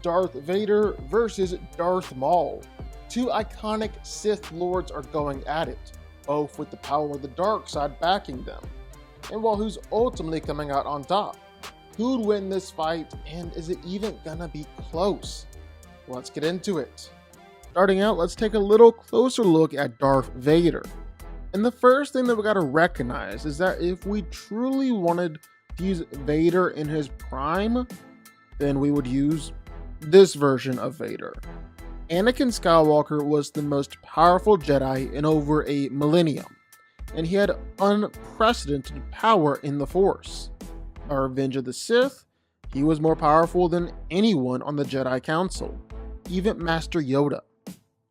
Darth Vader versus Darth Maul. Two iconic Sith Lords are going at it, both with the power of the dark side backing them. And while who's ultimately coming out on top? Who'd win this fight, and is it even gonna be close? Let's get into it. Starting out, let's take a little closer look at Darth Vader. And the first thing that we gotta recognize is that if we truly wanted to use Vader in his prime, then we would use this version of Vader. Anakin Skywalker was the most powerful Jedi in over a millennium, and he had unprecedented power in the Force. By Revenge of the Sith, he was more powerful than anyone on the Jedi Council, even Master Yoda.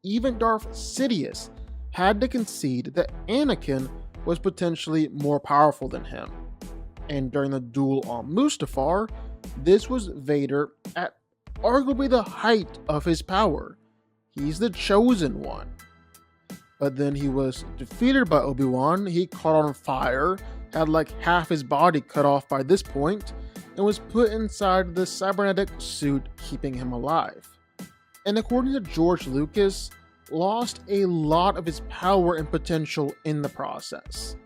Even Darth Sidious had to concede that Anakin was potentially more powerful than him. And during the duel on Mustafar, this was Vader at arguably the height of his power. He's the chosen one. But then he was defeated by Obi-Wan, he caught on fire, had like half his body cut off by this point, and was put inside the cybernetic suit keeping him alive. And according to George Lucas, lost a lot of his power and potential in the process.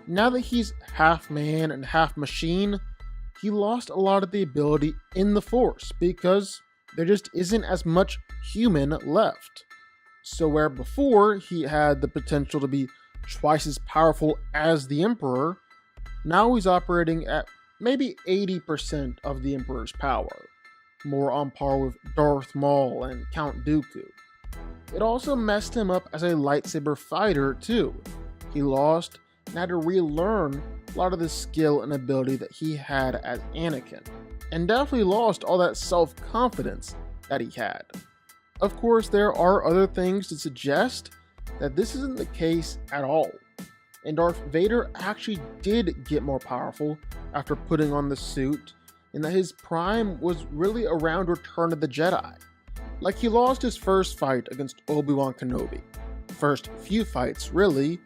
Now that he's half man and half machine, he lost a lot of the ability in the Force because there just isn't as much human left. So where before he had the potential to be twice as powerful as the Emperor, now he's operating at maybe 80% of the Emperor's power, more on par with Darth Maul and Count Dooku. It also messed him up as a lightsaber fighter too. He lost and had to relearn a lot of the skill and ability that he had as Anakin, and definitely lost all that self-confidence that he had. Of course, there are other things to suggest that this isn't the case at all, and Darth Vader actually did get more powerful after putting on the suit, and that his prime was really around Return of the Jedi. Like, he lost his first fight against Obi-Wan Kenobi, first few fights really,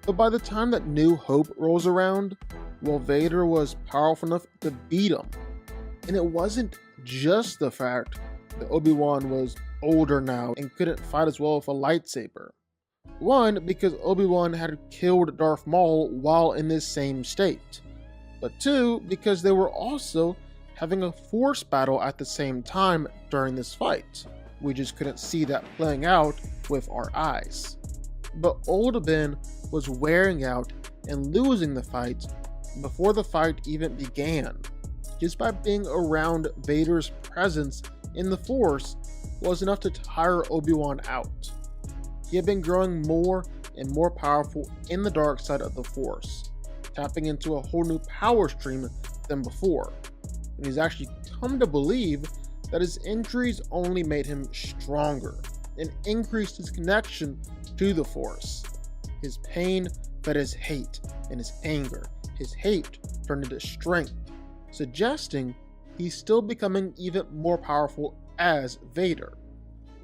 but by the time that New Hope rolls around, well, Vader was powerful enough to beat him. And it wasn't just the fact that Obi-Wan was older now and couldn't fight as well with a lightsaber. One, because Obi-Wan had killed Darth Maul while in this same state. But two, because they were also having a Force battle at the same time during this fight. We just couldn't see that playing out with our eyes. But old Ben was wearing out and losing the fight before the fight even began. Just by being around Vader's presence in the Force was enough to tire Obi-Wan out. He had been growing more and more powerful in the dark side of the Force, tapping into a whole new power stream than before. And he's actually come to believe that his injuries only made him stronger and increased his connection to the Force. His pain fed his hate, and his anger, his hate turned into strength, suggesting he's still becoming even more powerful as Vader.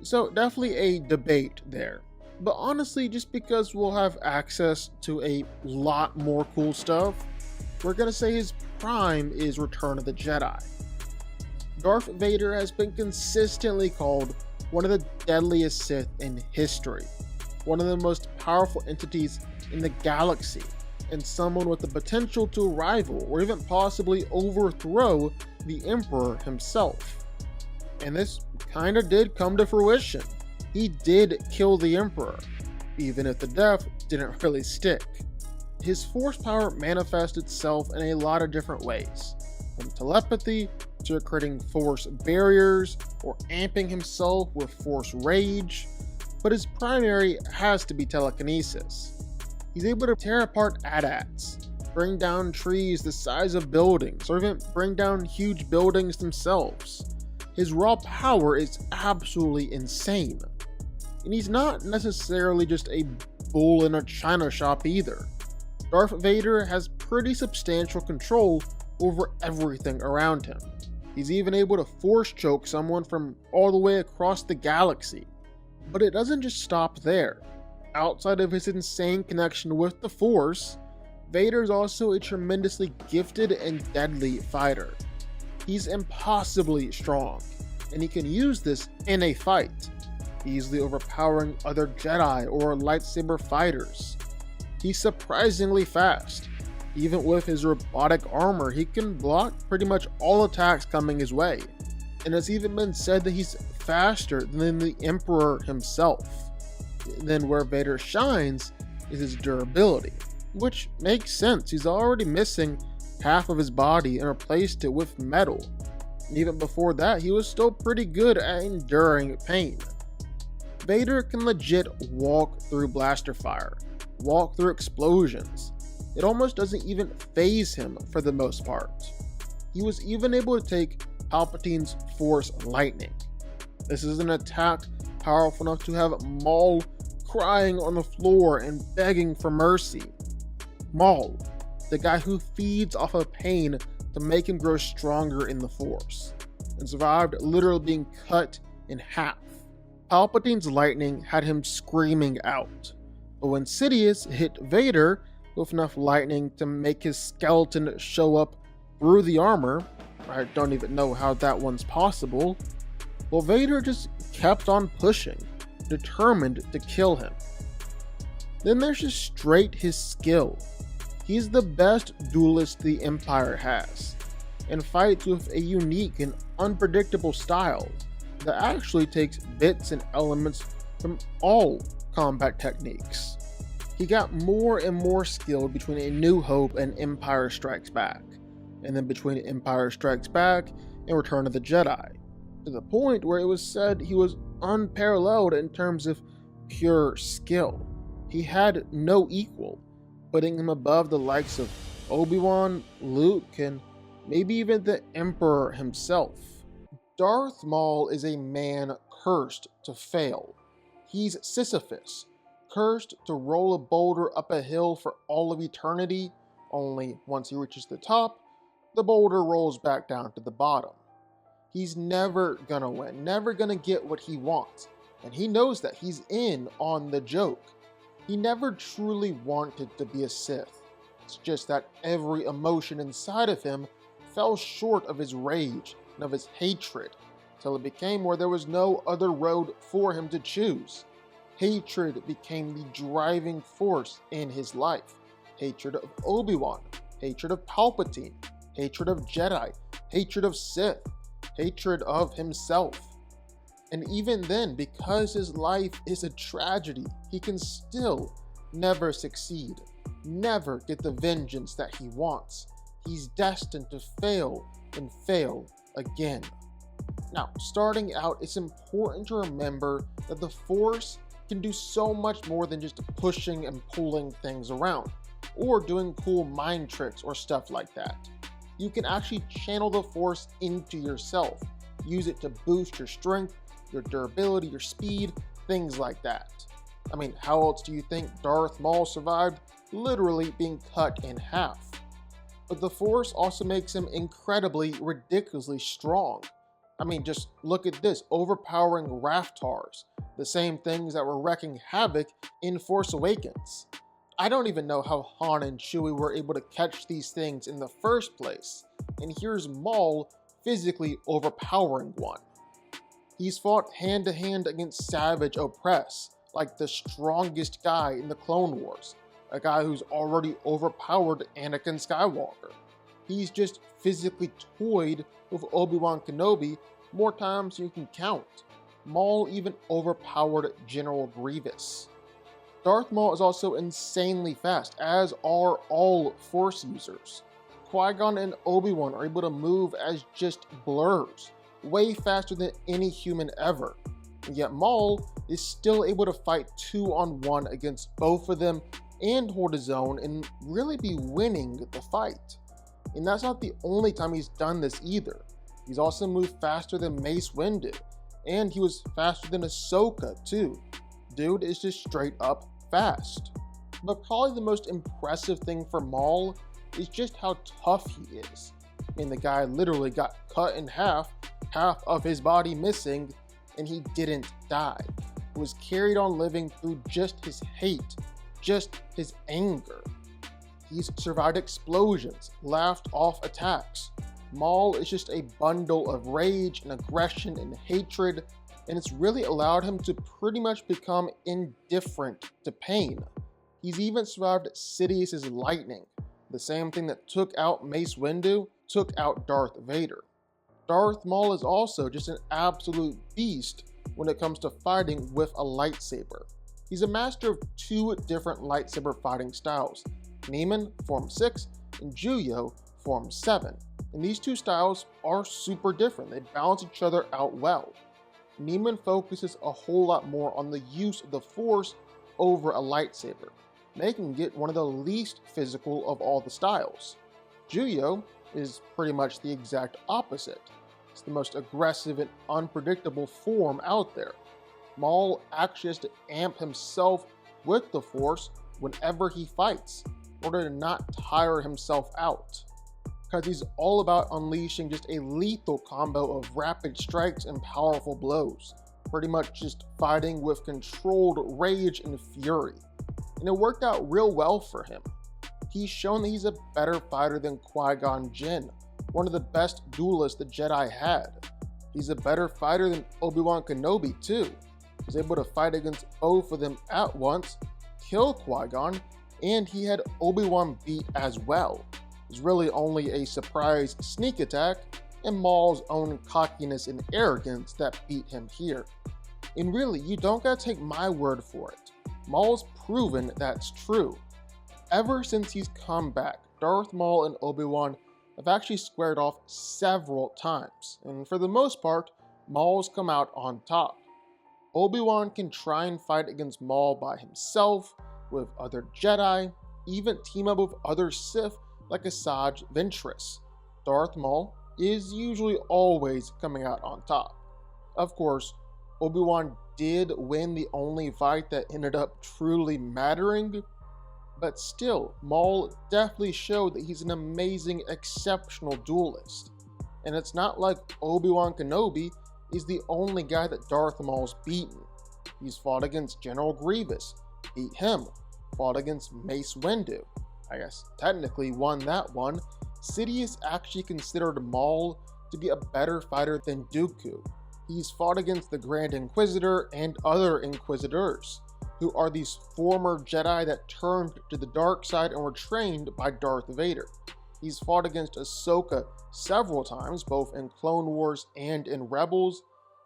So definitely a debate there. But honestly, just because we'll have access to a lot more cool stuff, we're gonna say his prime is Return of the Jedi. Darth Vader has been consistently called one of the deadliest Sith in history, one of the most powerful entities in the galaxy, and someone with the potential to rival or even possibly overthrow the Emperor himself. And this kinda did come to fruition. He did kill the Emperor, even if the death didn't really stick. His Force power manifests itself in a lot of different ways, from telepathy to creating Force barriers or amping himself with Force rage, but his primary has to be telekinesis. He's able to tear apart AT-ATs, bring down trees the size of buildings, or even bring down huge buildings themselves. His raw power is absolutely insane. And he's not necessarily just a bull in a china shop either. Darth Vader has pretty substantial control over everything around him. He's even able to force choke someone from all the way across the galaxy. But it doesn't just stop there. Outside of his insane connection with the Force, Vader is also a tremendously gifted and deadly fighter. He's impossibly strong. and he can use this in a fight, easily overpowering other Jedi or lightsaber fighters. He's surprisingly fast. Even with his robotic armor, he can block pretty much all attacks coming his way, and it's even been said that he's faster than the Emperor himself. Then where Vader shines is his durability, which makes sense. He's already missing half of his body and replaced it with metal. Even before that, he was still pretty good at enduring pain. Vader can legit walk through blaster fire, walk through explosions. It almost doesn't even faze him for the most part. He was even able to take Palpatine's Force Lightning. This is an attack powerful enough to have Maul crying on the floor and begging for mercy. Maul, the guy who feeds off of pain to make him grow stronger in the Force, and survived literally being cut in half. Palpatine's lightning had him screaming out, but when Sidious hit Vader with enough lightning to make his skeleton show up through the armor, I don't even know how that one's possible, well, Vader just kept on pushing, determined to kill him. Then there's just straight his skill. He's the best duelist the Empire has, and fights with a unique and unpredictable style that actually takes bits and elements from all combat techniques. He got more and more skilled between A New Hope and Empire Strikes Back, and then between Empire Strikes Back and Return of the Jedi, to the point where it was said he was unparalleled in terms of pure skill. He had no equal, putting him above the likes of Obi-Wan, Luke, and maybe even the Emperor himself. Darth Maul is a man cursed to fail. He's Sisyphus, cursed to roll a boulder up a hill for all of eternity, only once he reaches the top, the boulder rolls back down to the bottom. He's never gonna win, never gonna get what he wants, and he knows that. He's in on the joke. He never truly wanted to be a Sith. It's just that every emotion inside of him fell short of his rage and of his hatred, till it became where there was no other road for him to choose. Hatred became the driving force in his life. Hatred of Obi-Wan, hatred of Palpatine, hatred of Jedi, hatred of Sith, hatred of himself. And even then, because his life is a tragedy, he can still never succeed, never get the vengeance that he wants. He's destined to fail and fail again. Now, starting out, it's important to remember that the Force can do so much more than just pushing and pulling things around, or doing cool mind tricks or stuff like that. You can actually channel the Force into yourself, use it to boost your strength, your durability, your speed, things like that. I mean, how else do you think Darth Maul survived literally being cut in half? But the Force also makes him incredibly, ridiculously strong. I mean, just look at this, overpowering Raftars, the same things that were wreaking havoc in Force Awakens. I don't even know how Han and Chewie were able to catch these things in the first place, and here's Maul physically overpowering one. He's fought hand-to-hand against Savage Opress, like the strongest guy in the Clone Wars, a guy who's already overpowered Anakin Skywalker. He's just physically toyed with Obi-Wan Kenobi more times than you can count. Maul even overpowered General Grievous. Darth Maul is also insanely fast, as are all Force users. Qui-Gon and Obi-Wan are able to move as just blurs, way faster than any human ever. And yet Maul is still able to fight 2-on-1 against both of them and hold his own and really be winning the fight. And that's not the only time he's done this either. He's also moved faster than Mace Windu, and he was faster than Ahsoka too. Dude is just straight up fast. But probably the most impressive thing for Maul is just how tough he is. I mean, the guy literally got cut in half of his body missing, and he didn't die. He was carried on living through just his hate, just his anger. He's survived explosions, laughed off attacks, Maul is just a bundle of rage and aggression and hatred, and it's really allowed him to pretty much become indifferent to pain. He's even survived Sidious's lightning, the same thing that took out Mace Windu, took out Darth Vader. Darth Maul is also just an absolute beast when it comes to fighting with a lightsaber. He's a master of two different lightsaber fighting styles, Neiman Form 6 and Juyo Form 7. And these two styles are super different, they balance each other out well. Neiman focuses a whole lot more on the use of the Force over a lightsaber, making it one of the least physical of all the styles. Juyo is pretty much the exact opposite. It's the most aggressive and unpredictable form out there. Maul actually has to amp himself with the Force whenever he fights, in order to not tire himself out, because he's all about unleashing just a lethal combo of rapid strikes and powerful blows, pretty much just fighting with controlled rage and fury. And it worked out real well for him. He's shown that he's a better fighter than Qui-Gon Jinn, one of the best duelists the Jedi had. He's a better fighter than Obi-Wan Kenobi too. He was able to fight against both of them at once, kill Qui-Gon, and he had Obi-Wan beat as well. It was really only a surprise sneak attack and Maul's own cockiness and arrogance that beat him here. And really, you don't gotta take my word for it. Maul's proven that's true. Ever since he's come back, Darth Maul and Obi-Wan have actually squared off several times, and for the most part, Maul's come out on top. Obi-Wan can try and fight against Maul by himself, with other Jedi, even team up with other Sith like Asajj Ventress. Darth Maul is usually always coming out on top. Of course, Obi-Wan did win the only fight that ended up truly mattering, but still, Maul definitely showed that he's an amazing, exceptional duelist. And it's not like Obi-Wan Kenobi is the only guy that Darth Maul's beaten. He's fought against General Grievous, beat him, fought against Mace Windu, I guess technically won that one. Sidious actually considered Maul to be a better fighter than Dooku. He's fought against the Grand Inquisitor and other Inquisitors, who are these former Jedi that turned to the dark side and were trained by Darth Vader. He's fought against Ahsoka several times, both in Clone Wars and in Rebels,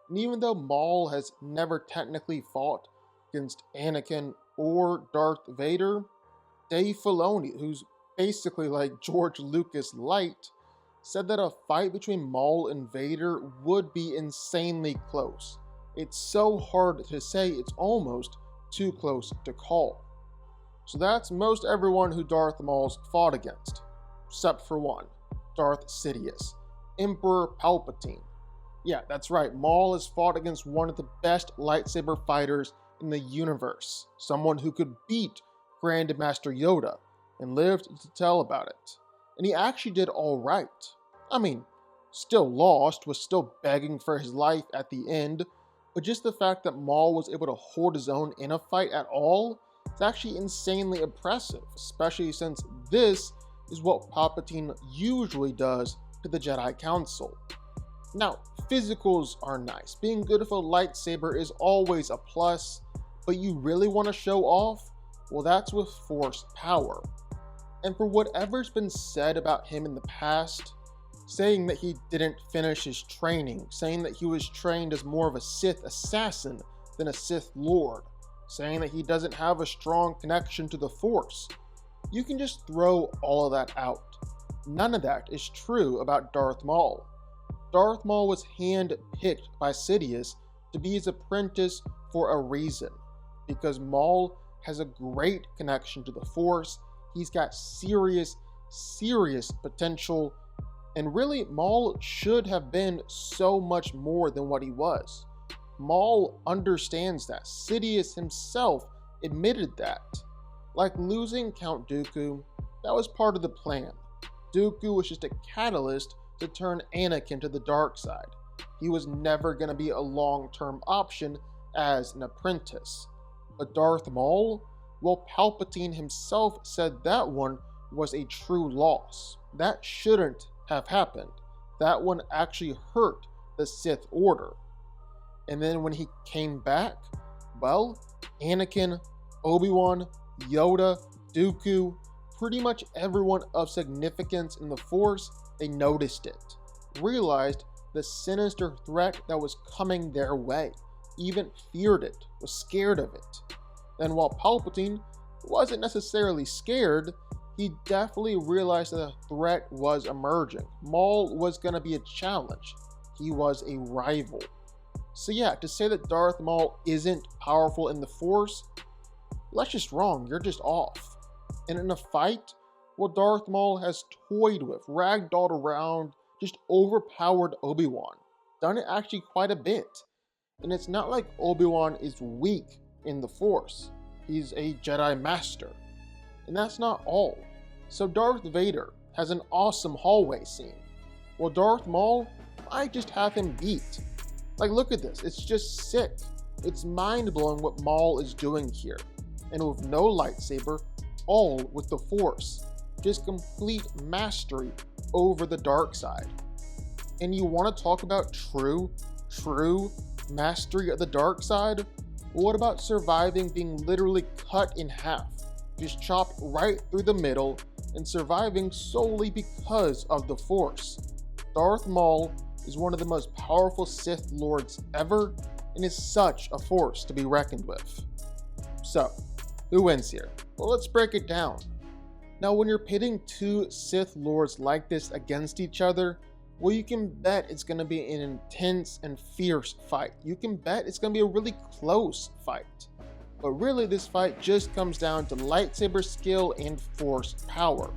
and even though Maul has never technically fought against Anakin or Darth Vader, Dave Filoni, who's basically like George Lucas light, said that a fight between Maul and Vader would be insanely close. It's so hard to say, it's almost too close to call. So that's most everyone who Darth Maul's fought against, except for one, Darth Sidious, Emperor Palpatine. Yeah, that's right, Maul has fought against one of the best lightsaber fighters in the universe, someone who could beat Grand Master Yoda, and lived to tell about it. And he actually did alright. I mean, still lost, was still begging for his life at the end, but just the fact that Maul was able to hold his own in a fight at all, it's actually insanely impressive, especially since this is what Palpatine usually does to the Jedi Council. Now, physicals are nice. Being good with a lightsaber is always a plus, but you really want to show off? Well, that's with Force power. And for whatever's been said about him in the past, saying that he didn't finish his training, saying that he was trained as more of a Sith assassin than a Sith Lord, saying that he doesn't have a strong connection to the Force, you can just throw all of that out. None of that is true about Darth Maul. Darth Maul was hand-picked by Sidious to be his apprentice for a reason, because Maul has a great connection to the Force, he's got serious potential, and really Maul should have been so much more than what he was. Maul understands that. Sidious himself admitted that. Like losing Count Dooku, that was part of the plan. Dooku was just a catalyst to turn Anakin to the dark side. He was never going to be a long-term option as an apprentice. But Darth Maul? Well, Palpatine himself said that one was a true loss. That shouldn't have happened. that one actually hurt the Sith Order. And then when he came back, well, Anakin, Obi-Wan, Yoda, Dooku, pretty much everyone of significance in the Force, they noticed it, realized the sinister threat that was coming their way, even feared it, was scared of it. And while Palpatine wasn't necessarily scared, he definitely realized that a threat was emerging. Maul was going to be a challenge. He was a rival. So yeah, to say that Darth Maul isn't powerful in the Force, well, that's just wrong. You're just off. And in a fight, well, Darth Maul has toyed with, ragdolled around, just overpowered Obi-Wan. Done it actually quite a bit. And it's not like Obi-Wan is weak in the Force. He's a Jedi Master. And that's not all. So Darth Vader has an awesome hallway scene. Well, Darth Maul might just have him beat. Like, look at this. It's just sick. It's mind-blowing what Maul is doing here. And with no lightsaber, all with the Force. Just complete mastery over the dark side. And you want to talk about true mastery of the dark side? What about surviving being literally cut in half, just chopped right through the middle, and surviving solely because of the Force? Darth Maul is one of the most powerful Sith Lords ever, and is such a force to be reckoned with. So, who wins here? Well, let's break it down. Now, when you're pitting two Sith Lords like this against each other, well, you can bet it's going to be an intense and fierce fight. You can bet it's going to be a really close fight. But really, this fight just comes down to lightsaber skill and Force power.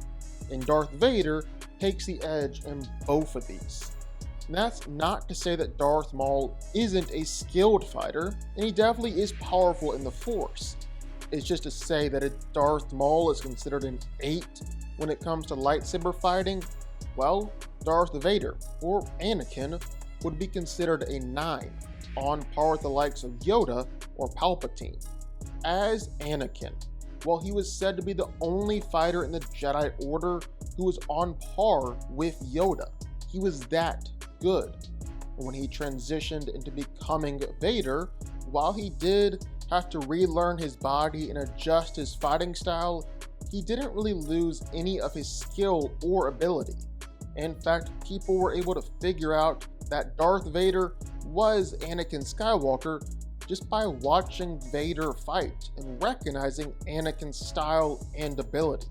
And Darth Vader takes the edge in both of these. And that's not to say that Darth Maul isn't a skilled fighter, and he definitely is powerful in the Force. It's just to say that if Darth Maul is considered an 8 when it comes to lightsaber fighting, well, Darth Vader, or Anakin, would be considered a 9, on par with the likes of Yoda or Palpatine. As Anakin, while he was said to be the only fighter in the Jedi Order who was on par with Yoda, he was that good. And when he transitioned into becoming Vader, while he did have to relearn his body and adjust his fighting style, he didn't really lose any of his skill or ability. In fact, people were able to figure out that Darth Vader was Anakin Skywalker just by watching Vader fight and recognizing Anakin's style and ability.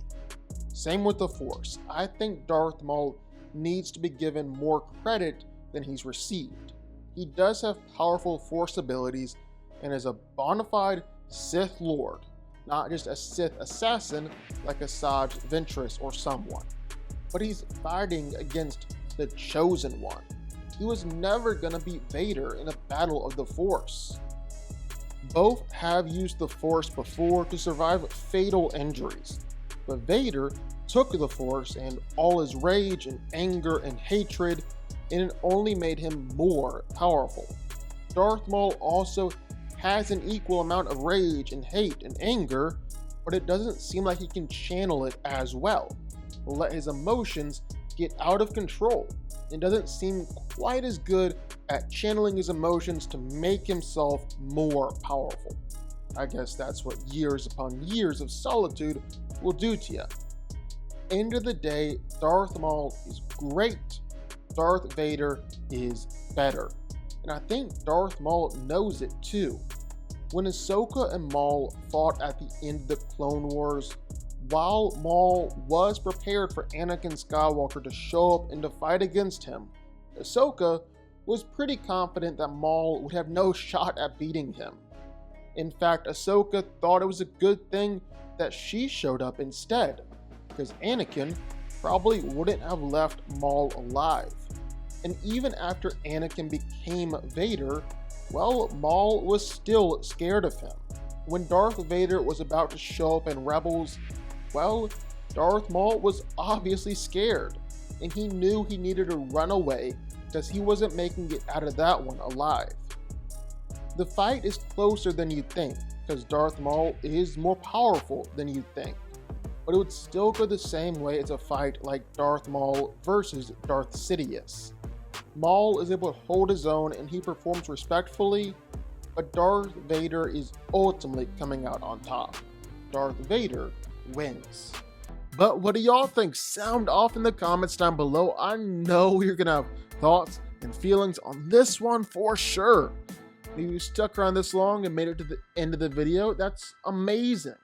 Same with the Force. I think Darth Maul needs to be given more credit than he's received. He does have powerful Force abilities and is a bona fide Sith Lord, not just a Sith assassin like Asajj Ventress or someone. But he's fighting against the Chosen One. He was never gonna beat Vader in a battle of the Force. Both have used the Force before to survive fatal injuries, but Vader took the Force and all his rage and anger and hatred, and it only made him more powerful. Darth Maul also has an equal amount of rage and hate and anger, but it doesn't seem like he can channel it as well, or let his emotions get out of control, and doesn't seem quite as good at channeling his emotions to make himself more powerful. I guess that's what years upon years of solitude will do to you. End of the day, Darth Maul is great. Darth Vader is better. And I think Darth Maul knows it too. When Ahsoka and Maul fought at the end of the Clone Wars, while Maul was prepared for Anakin Skywalker to show up and to fight against him, Ahsoka was pretty confident that Maul would have no shot at beating him. In fact, Ahsoka thought it was a good thing that she showed up instead, because Anakin probably wouldn't have left Maul alive. And even after Anakin became Vader, well, Maul was still scared of him. When Darth Vader was about to show up in Rebels, well, Darth Maul was obviously scared, and he knew he needed to run away because he wasn't making it out of that one alive. The fight is closer than you think, because Darth Maul is more powerful than you think, but it would still go the same way as a fight like Darth Maul versus Darth Sidious. Maul is able to hold his own and he performs respectfully, but Darth Vader is ultimately coming out on top. Darth Vader wins. But what do y'all think? Sound off in the comments down below. I know you're gonna have thoughts and feelings on this one for sure. If you stuck around this long and made it to the end of the video, that's amazing.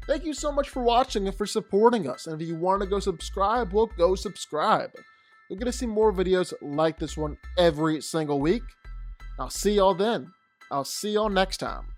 Thank you so much for watching and for supporting us. And if you want to go subscribe, well, go subscribe. You're going to see more videos like this one every single week. I'll see y'all then. I'll see y'all next time.